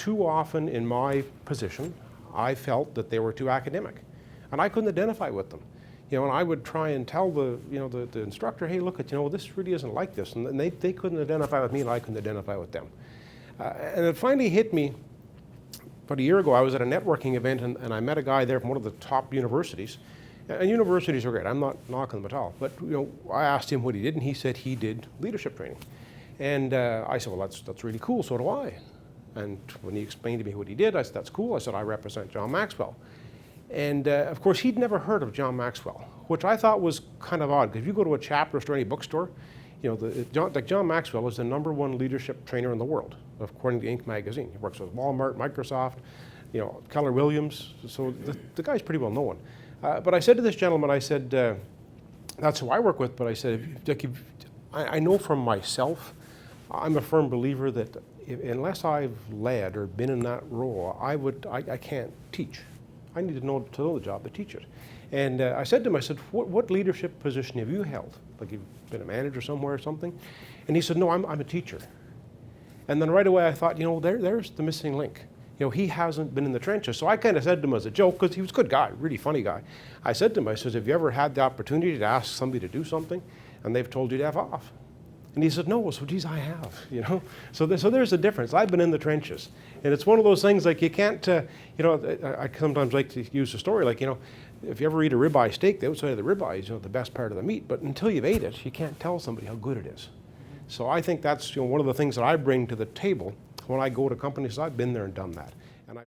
too often in my position, I felt that they were too academic, and I couldn't identify with them. You know, and I would try and tell the instructor, hey, look, this really isn't like this, and they couldn't identify with me, and I couldn't identify with them. And it finally hit me about a year ago. I was at a networking event, and I met a guy there from one of the top universities. And universities are great. I'm not knocking them at all. But I asked him what he did, and he said he did leadership training. And I said, well, that's really cool. So do I. And when he explained to me what he did, I said, that's cool. I said, I represent John Maxwell. And of course, he'd never heard of John Maxwell, which I thought was kind of odd. Because if you go to a Chapter store or any bookstore, John Maxwell is the #1 leadership trainer in the world, according to Inc. magazine. He works with Walmart, Microsoft, Keller Williams. So the guy's pretty well known. But I said to this gentleman, I said, that's who I work with, but I said, I know from myself, I'm a firm believer that unless I've led or been in that role, I can't teach. I need to know the job to teach it. And I said to him, I said, what leadership position have you held? Like you've been a manager somewhere or something? And he said, no, I'm a teacher. And then right away I thought, there's the missing link. He hasn't been in the trenches. So I kind of said to him as a joke, because he was a good guy, really funny guy. I said to him, I said, have you ever had the opportunity to ask somebody to do something and they've told you to F off? And he said, no. So geez, I have, So there's a difference. I've been in the trenches. And it's one of those things like you can't, I sometimes like to use a story like, if you ever eat a ribeye steak, the outside of the ribeye is the best part of the meat. But until you've ate it, you can't tell somebody how good it is. So I think that's one of the things that I bring to the table when I go to companies. I've been there and done that.